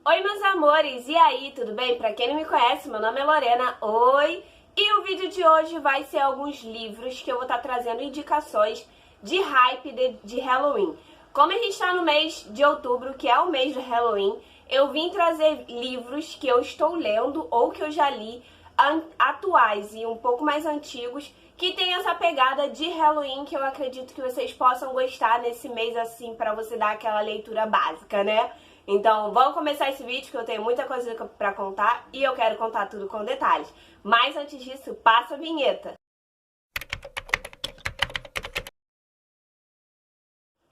Oi, meus amores! E aí, tudo bem? Pra quem não me conhece, meu nome é Lorena. Oi! E o vídeo de hoje vai ser alguns livros que eu vou estar trazendo indicações de hype de Halloween. Como a gente tá no mês de outubro, que é o mês do Halloween, eu vim trazer livros que eu estou lendo ou que eu já li, atuais e um pouco mais antigos, que tem essa pegada de Halloween que eu acredito que vocês possam gostar nesse mês assim, pra você dar aquela leitura básica, né? Então, vamos começar esse vídeo que eu tenho muita coisa pra contar e eu quero contar tudo com detalhes. Mas antes disso, passa a vinheta.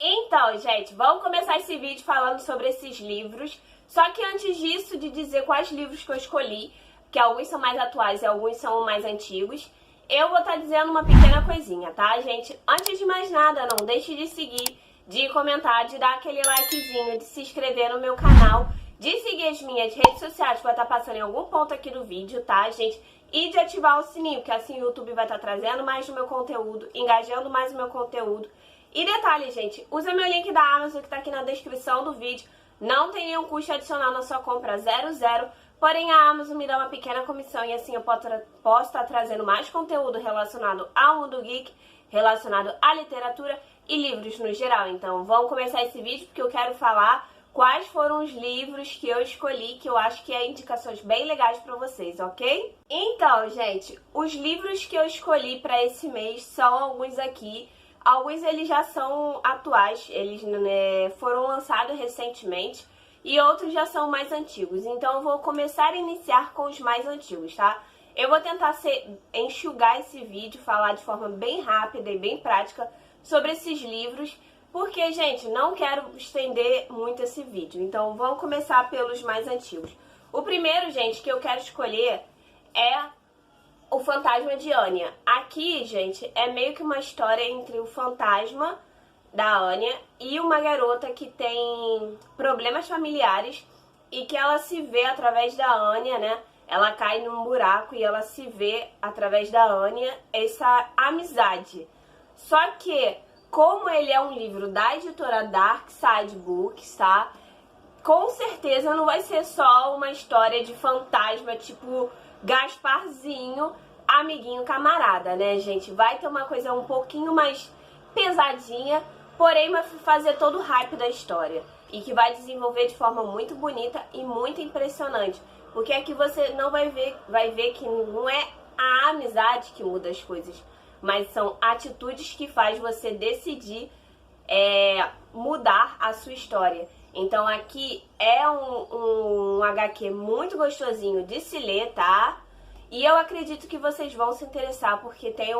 Então, gente, vamos começar esse vídeo falando sobre esses livros. Só que antes disso, de dizer quais livros que eu escolhi, que alguns são mais atuais e alguns são mais antigos, eu vou estar dizendo uma pequena coisinha, tá, gente? Antes de mais nada, não deixe de seguir, de comentar, de dar aquele likezinho, de se inscrever no meu canal, de seguir as minhas redes sociais, que vai estar passando em algum ponto aqui do vídeo, tá, gente? E de ativar o sininho, que assim o YouTube vai estar trazendo mais do meu conteúdo, engajando mais o meu conteúdo. E detalhe, gente, usa meu link da Amazon que tá aqui na descrição do vídeo. Não tem nenhum custo adicional na sua compra, 00. Porém, a Amazon me dá uma pequena comissão e assim eu posso estar trazendo mais conteúdo relacionado ao mundo geek, relacionado à literatura e livros no geral. Então, vamos começar esse vídeo porque eu quero falar quais foram os livros que eu escolhi, que eu acho que é indicações bem legais pra vocês, ok? Então, gente, os livros que eu escolhi pra esse mês são alguns aqui. Alguns eles já são atuais, eles foram lançados recentemente, e outros já são mais antigos. Então eu vou começar a iniciar com os mais antigos, tá? Eu vou tentar enxugar esse vídeo, falar de forma bem rápida e bem prática sobre esses livros, porque, gente, não quero estender muito esse vídeo. Então vamos começar pelos mais antigos. O primeiro, gente, que eu quero escolher é O Fantasma de Anya. Aqui, gente, é meio que uma história entre o fantasma da Anya e uma garota que tem problemas familiares e que ela se vê através da Anya, né? Ela cai num buraco e ela se vê através da Anya essa amizade. Só que, como ele é um livro da editora Dark Side Books, tá? Com certeza não vai ser só uma história de fantasma, tipo Gasparzinho, amiguinho camarada, né, gente? Vai ter uma coisa um pouquinho mais pesadinha, porém vai fazer todo o hype da história. E que vai desenvolver de forma muito bonita e muito impressionante. Porque aqui você não vai ver que não é a amizade que muda as coisas, mas são atitudes que faz você decidir mudar a sua história. Então aqui é um HQ muito gostosinho de se ler, tá? E eu acredito que vocês vão se interessar porque tem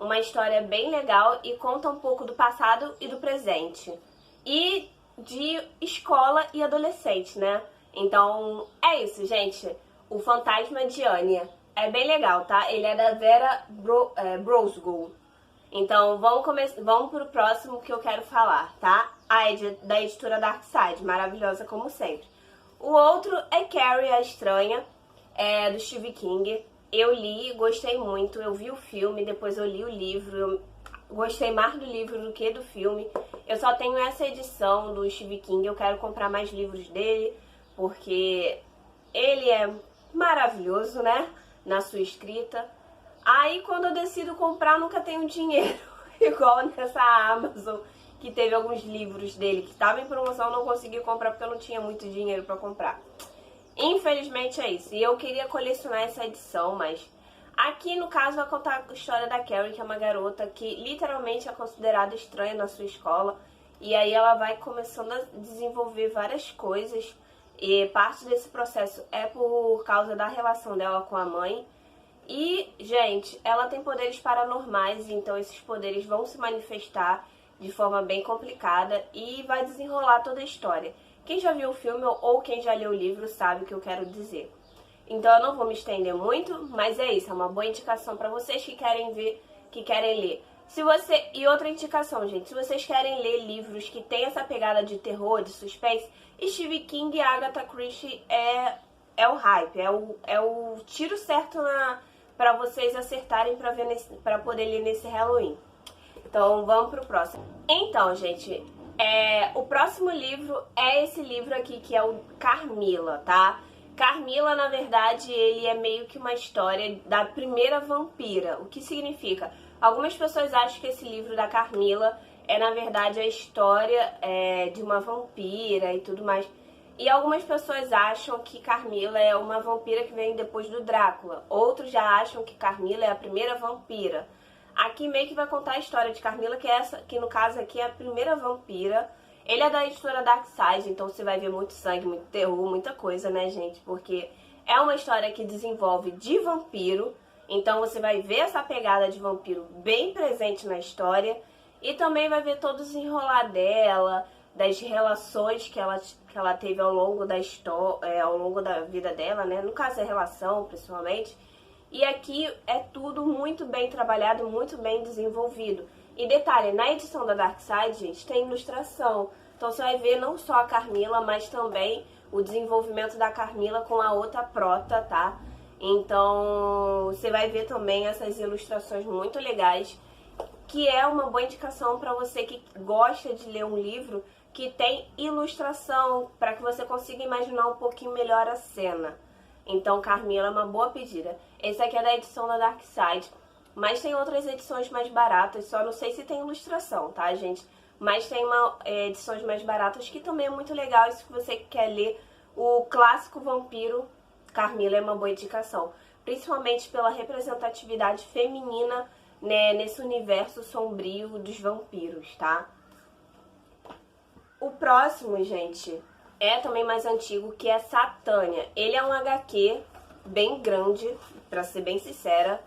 uma história bem legal e conta um pouco do passado e do presente. E de escola e adolescente, né? Então é isso, gente. O Fantasma de Anya. É bem legal, tá? Ele é da Vera Brosgol. Então, vamos pro próximo que eu quero falar, tá? Da editora Dark Side, maravilhosa como sempre. O outro é Carrie, a Estranha, do Stephen King. Eu li, gostei muito, eu vi o filme, depois eu li o livro, eu gostei mais do livro do que do filme. Eu só tenho essa edição do Stephen King, eu quero comprar mais livros dele, porque ele é maravilhoso, né? Na sua escrita. Aí quando eu decido comprar, nunca tenho dinheiro. Igual nessa Amazon, que teve alguns livros dele que estavam em promoção, eu não consegui comprar porque eu não tinha muito dinheiro pra comprar. Infelizmente é isso. E eu queria colecionar essa edição, mas aqui no caso vai contar a história da Carrie, que é uma garota que literalmente é considerada estranha na sua escola. E aí ela vai começando a desenvolver várias coisas. E parte desse processo é por causa da relação dela com a mãe. E, gente, ela tem poderes paranormais, então esses poderes vão se manifestar de forma bem complicada e vai desenrolar toda a história. Quem já viu o filme ou quem já leu o livro sabe o que eu quero dizer. Então eu não vou me estender muito, mas é isso, é uma boa indicação para vocês que querem ver, que querem ler. E outra indicação, gente, se vocês querem ler livros que tem essa pegada de terror, de suspense, Stephen King e Agatha Christie é o hype, é o tiro certo para vocês acertarem para poder ler nesse Halloween. Então vamos pro próximo. Então, gente, O próximo livro é esse livro aqui, que é o Carmila, tá? Carmila, na verdade, ele é meio que uma história da primeira vampira. O que significa? Algumas pessoas acham que esse livro da Carmila é, na verdade, a história de uma vampira e tudo mais. E algumas pessoas acham que Carmila é uma vampira que vem depois do Drácula. Outros já acham que Carmila é a primeira vampira. Aqui meio que vai contar a história de Carmila, que no caso aqui é a primeira vampira. Ele é da editora Darkside, então você vai ver muito sangue, muito terror, muita coisa, né, gente? Porque é uma história que desenvolve de vampiro, então você vai ver essa pegada de vampiro bem presente na história. E também vai ver todo o desenrolar dela, das relações que ela teve ao longo da história, ao longo da vida dela, né? No caso, a relação, principalmente. E aqui é tudo muito bem trabalhado, muito bem desenvolvido. E detalhe, na edição da Darkside, gente, tem ilustração. Então você vai ver não só a Carmila, mas também o desenvolvimento da Carmila com a outra prota, tá? Então você vai ver também essas ilustrações muito legais, que é uma boa indicação para você que gosta de ler um livro que tem ilustração, para que você consiga imaginar um pouquinho melhor a cena. Então Carmila é uma boa pedida. Esse aqui é da edição da Darkside, mas tem outras edições mais baratas, só não sei se tem ilustração, tá, gente? Mas tem edições mais baratas que também é muito legal. E se você quer ler o clássico vampiro, Carmila é uma boa indicação. Principalmente pela representatividade feminina, né, nesse universo sombrio dos vampiros, tá? O próximo, gente, é também mais antigo, que é Satânia. Ele é um HQ bem grande, pra ser bem sincera.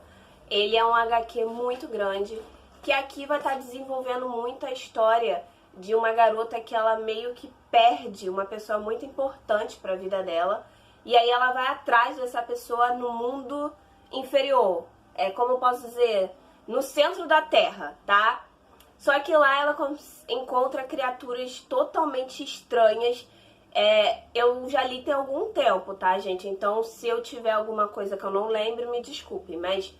Ele é um HQ muito grande, que aqui vai estar desenvolvendo muito a história de uma garota que ela meio que perde uma pessoa muito importante para a vida dela. E aí ela vai atrás dessa pessoa no mundo inferior. Como eu posso dizer, no centro da Terra, tá? Só que lá ela encontra criaturas totalmente estranhas. Eu já li tem algum tempo, tá, gente? Então, se eu tiver alguma coisa que eu não lembro, me desculpe, mas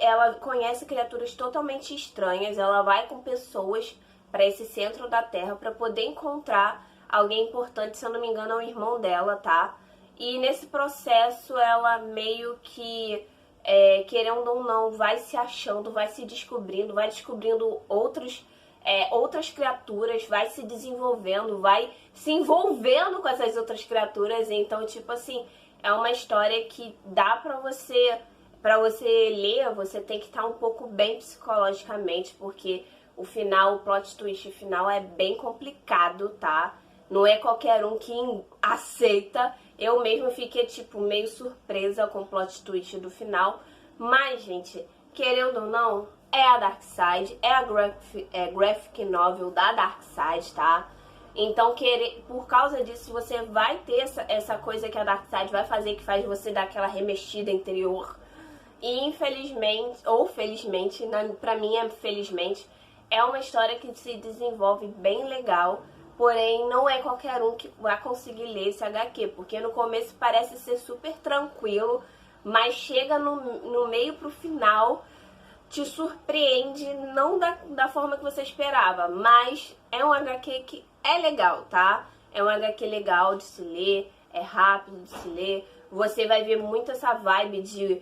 ela conhece criaturas totalmente estranhas. Ela vai com pessoas para esse centro da Terra para poder encontrar alguém importante, se eu não me engano é o irmão dela, tá? E nesse processo ela meio que, querendo ou não, vai se achando, vai se descobrindo, vai descobrindo outras criaturas, vai se desenvolvendo, vai se envolvendo com essas outras criaturas. Então, tipo assim, é uma história que dá pra você ler, você tem que estar um pouco bem psicologicamente, porque o plot twist final é bem complicado, tá? Não é qualquer um que aceita. Eu mesmo fiquei, tipo, meio surpresa com o plot twist do final. Mas, gente, querendo ou não, é a Darkside, é a graphic novel da Darkside, tá? Então, por causa disso, você vai ter essa coisa que a Darkside vai fazer, que faz você dar aquela remexida interior. E infelizmente, ou felizmente, pra mim é felizmente, é uma história que se desenvolve bem legal. Porém, não é qualquer um que vai conseguir ler esse HQ, porque no começo parece ser super tranquilo, mas chega no meio pro final, te surpreende, não da forma que você esperava, mas é um HQ que é legal, tá? É um HQ legal de se ler, é rápido de se ler, você vai ver muito essa vibe de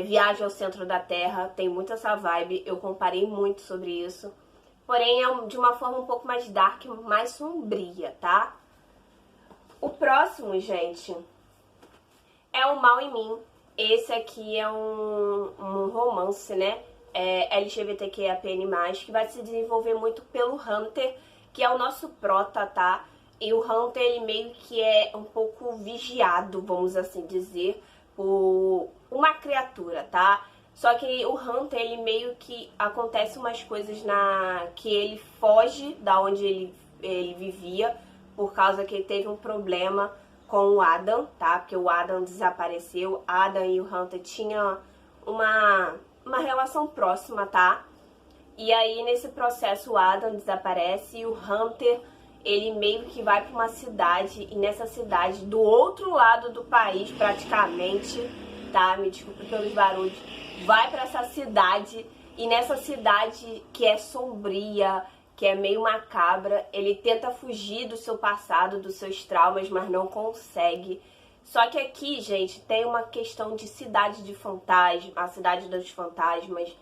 viagem ao centro da Terra, tem muito essa vibe, eu comparei muito sobre isso. Porém, é de uma forma um pouco mais dark, mais sombria, tá? O próximo, gente, é O Mal em Mim. Esse aqui é um romance, né? LGBTQIAPN+, que vai se desenvolver muito pelo Hunter, que é o nosso prota, tá? E o Hunter, ele meio que é um pouco vigiado, vamos assim dizer, por uma criatura, tá? Só que o Hunter, ele meio que acontece umas coisas que ele foge da onde ele vivia, por causa que ele teve um problema com o Adam, tá? Porque o Adam desapareceu. Adam e o Hunter tinham uma relação próxima, tá? E aí, nesse processo, o Adam desaparece e o Hunter, ele meio que vai pra uma cidade, e nessa cidade, do outro lado do país, praticamente, tá? Me desculpe pelos barulhos. Vai pra essa cidade, e nessa cidade que é sombria, que é meio macabra. Ele tenta fugir do seu passado, dos seus traumas, mas não consegue. Só que aqui, gente, tem uma questão de cidade de fantasma, a cidade dos fantasmas.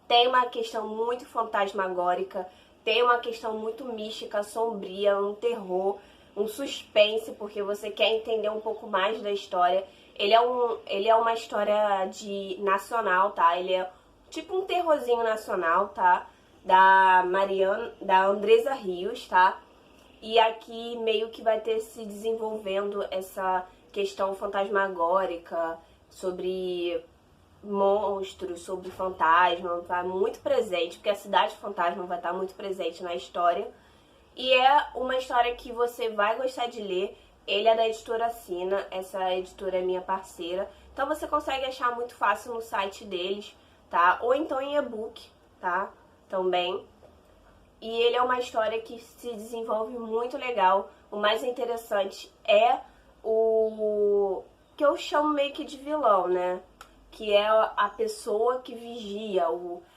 Tem uma questão muito fantasmagórica, tem uma questão muito mística, sombria, um terror, um suspense, porque você quer entender um pouco mais da história. Ele é uma história nacional, tá? Ele é tipo um terrorzinho nacional, tá? Da Andresa Rios, tá? E aqui meio que vai ter se desenvolvendo essa questão fantasmagórica, sobre monstros, sobre fantasma, vai muito presente, porque a cidade fantasma vai estar muito presente na história. E é uma história que você vai gostar de ler. Ele é da editora Sina, essa editora é minha parceira. Então você consegue achar muito fácil no site deles, tá? Ou então em e-book, tá? Também. E ele é uma história que se desenvolve muito legal. O mais interessante é o que eu chamo meio que de vilão, né? Que é a pessoa que vigia,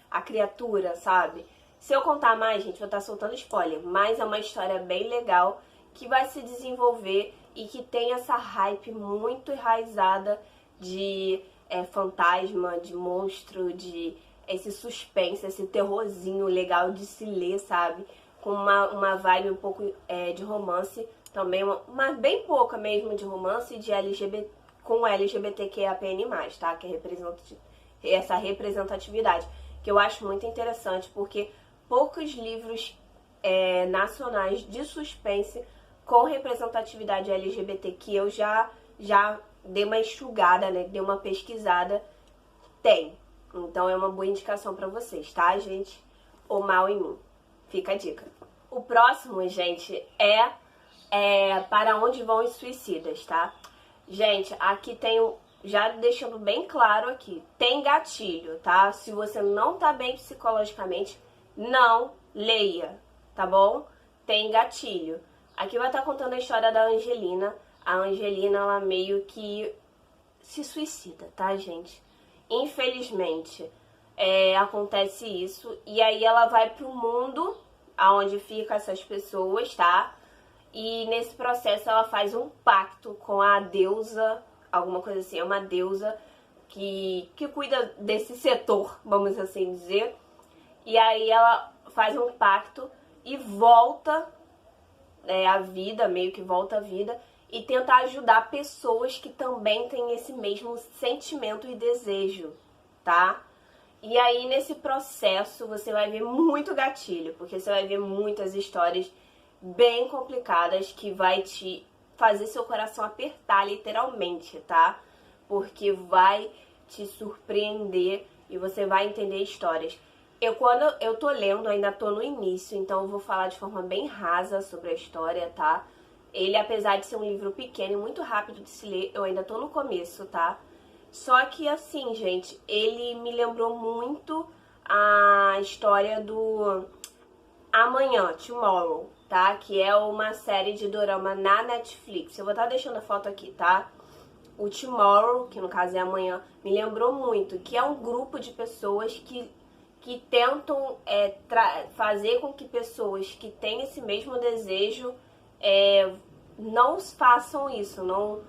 a criatura, sabe? Se eu contar mais, gente, vou estar soltando spoiler, mas é uma história bem legal que vai se desenvolver e que tem essa hype muito enraizada de fantasma, de monstro, de esse suspense, esse terrorzinho legal de se ler, sabe? Com uma vibe um pouco de romance, também uma bem pouca mesmo de romance e de LGBT, com LGBTQIAPN+, tá? Que é essa representatividade, que eu acho muito interessante, porque poucos livros nacionais de suspense com representatividade LGBT que eu já dei uma enxugada, né? Dei uma pesquisada, tem. Então é uma boa indicação pra vocês, tá, gente? O Mal em Mim. Fica a dica. O próximo, gente, é Para Onde Vão os Suicidas, tá? Gente, aqui tem, já deixando bem claro aqui, tem gatilho, tá? Se você não tá bem psicologicamente, não leia, tá bom? Tem gatilho. Aqui vai estar contando a história da Angelina. A Angelina, ela meio que se suicida, tá, gente? Infelizmente, acontece isso. E aí ela vai pro mundo aonde ficam essas pessoas, tá? E nesse processo ela faz um pacto com a deusa, alguma coisa assim, é uma deusa que cuida desse setor, vamos assim dizer. E aí ela faz um pacto e volta à vida, meio que volta à vida, e tenta ajudar pessoas que também têm esse mesmo sentimento e desejo, tá? E aí nesse processo você vai ver muito gatilho, porque você vai ver muitas histórias bem complicadas que vai te fazer seu coração apertar literalmente, tá? Porque vai te surpreender e você vai entender histórias. Quando eu tô lendo, ainda tô no início, então eu vou falar de forma bem rasa sobre a história, tá? Ele, apesar de ser um livro pequeno e muito rápido de se ler, eu ainda tô no começo, tá? Só que assim, gente, ele me lembrou muito a história do Amanhã, Tomorrow, tá? Que é uma série de dorama na Netflix. Eu vou estar deixando a foto aqui, tá? O Tomorrow, que no caso é amanhã, me lembrou muito, que é um grupo de pessoas que tentam fazer com que pessoas que têm esse mesmo desejo não façam isso, não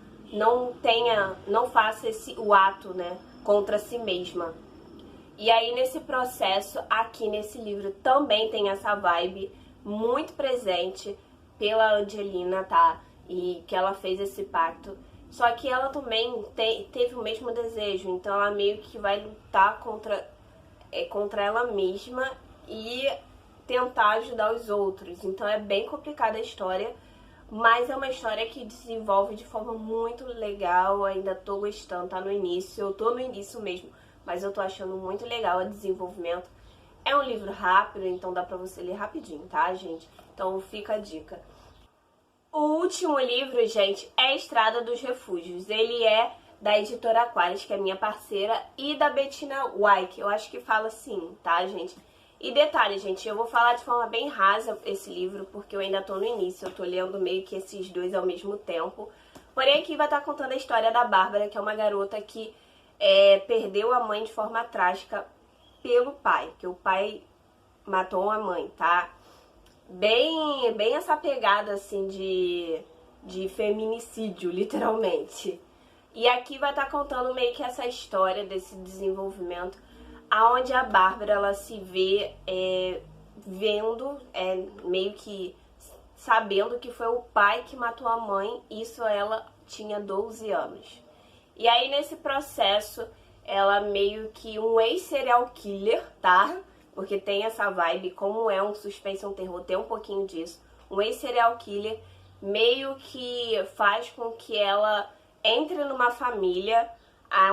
faça o ato, né, contra si mesma. E aí nesse processo, aqui nesse livro, também tem essa vibe muito presente pela Angelina, tá? E que ela fez esse pacto. Só que ela também teve o mesmo desejo, então ela meio que vai lutar contra ela mesma e tentar ajudar os outros. Então é bem complicada a história, mas é uma história que desenvolve de forma muito legal. Ainda tô gostando, tá no início, eu tô no início mesmo, mas eu tô achando muito legal o desenvolvimento. É um livro rápido, então dá pra você ler rapidinho, tá, gente? Então fica a dica. O último livro, gente, é Estrada dos Refúgios. Ele é da editora Aquarius, que é minha parceira, e da Bettina White, eu acho que fala assim, tá, gente? E detalhe, gente, eu vou falar de forma bem rasa esse livro, porque eu ainda tô no início, eu tô lendo meio que esses dois ao mesmo tempo. Porém, aqui vai estar contando a história da Bárbara, que é uma garota que perdeu a mãe de forma trágica pelo pai, que o pai matou a mãe, tá? bem essa pegada, assim, de feminicídio, literalmente. E aqui vai estar contando meio que essa história desse desenvolvimento, aonde a Bárbara, ela se vê vendo, meio que sabendo que foi o pai que matou a mãe, isso ela tinha 12 anos. E aí nesse processo, ela meio que um ex-serial killer, tá? Porque tem essa vibe, como é um suspense, um terror, tem um pouquinho disso. Um ex-serial killer meio que faz com que ela entre numa família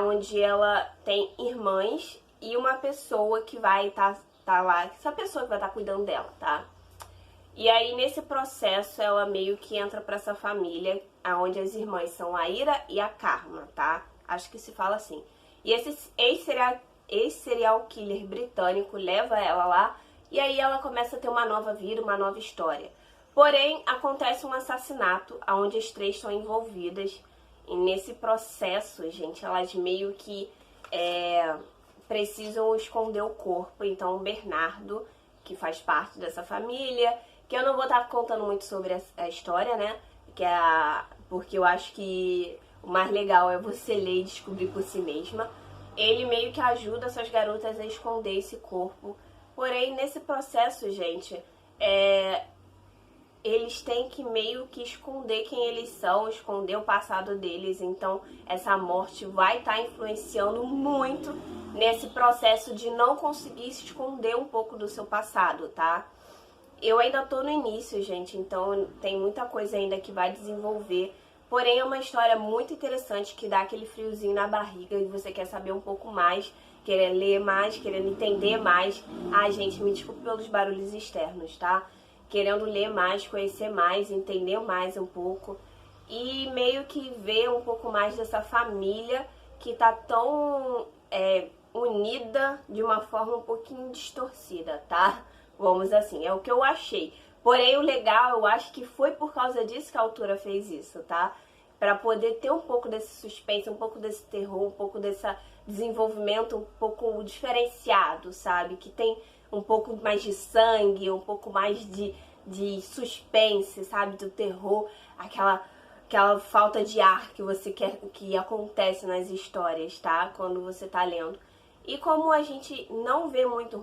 onde ela tem irmãs e uma pessoa que vai tá lá, essa pessoa que vai estar cuidando dela, tá? E aí, nesse processo, ela meio que entra pra essa família, onde as irmãs são a Ira e a Karma, tá? Acho que se fala assim. E esse ex-serial killer britânico leva ela lá, e aí ela começa a ter uma nova vida, uma nova história. Porém, acontece um assassinato, onde as três estão envolvidas. E nesse processo, gente, elas meio que precisam esconder o corpo. Então, o Bernardo, que faz parte dessa família, que eu não vou estar contando muito sobre a história, né? Porque eu acho que o mais legal é você ler e descobrir por si mesma. Ele meio que ajuda essas garotas a esconder esse corpo. Porém, nesse processo, gente, eles têm que meio que esconder quem eles são, esconder o passado deles. Então, essa morte vai estar influenciando muito nesse processo de não conseguir se esconder um pouco do seu passado, tá? Eu ainda tô no início, gente, então tem muita coisa ainda que vai desenvolver. Porém, é uma história muito interessante que dá aquele friozinho na barriga e você quer saber um pouco mais, querer ler mais, querendo entender mais. Ai, gente, me desculpe pelos barulhos externos, tá? Querendo ler mais, conhecer mais, entender mais um pouco. E meio que ver um pouco mais dessa família que tá tão unida de uma forma um pouquinho distorcida, tá? Vamos assim, é o que eu achei. Porém, o legal, eu acho que foi por causa disso que a autora fez isso, tá? Pra poder ter um pouco desse suspense, um pouco desse terror, um pouco desse desenvolvimento um pouco diferenciado, sabe? Que tem um pouco mais de sangue, um pouco mais de suspense, sabe? Do terror, aquela falta de ar que você quer, que acontece nas histórias, tá? Quando você tá lendo. E como a gente não vê muito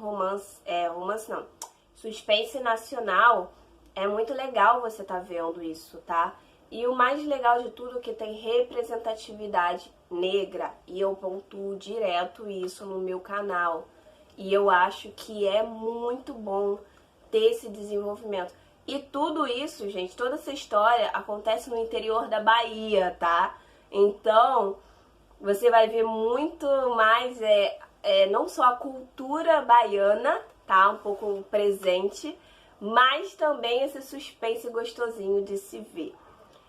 suspense nacional, é muito legal você tá vendo isso, tá? E o mais legal de tudo é que tem representatividade negra, e eu pontuo direto isso no meu canal. E eu acho que é muito bom ter esse desenvolvimento. E tudo isso, gente, toda essa história acontece no interior da Bahia, tá? Então, você vai ver muito mais, não só a cultura baiana, tá? Um pouco presente, mas também esse suspense gostosinho de se ver.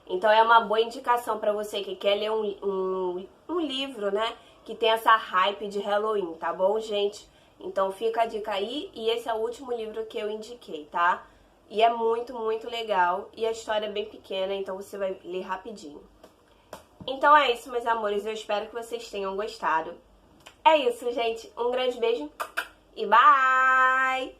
Então é uma boa indicação para você que quer ler um livro, né? Que tem essa hype de Halloween, tá bom, gente? Então fica a dica aí, e esse é o último livro que eu indiquei, tá? E é muito, muito legal, e a história é bem pequena, então você vai ler rapidinho. Então é isso, meus amores, eu espero que vocês tenham gostado. É isso, gente. Um grande beijo e bye!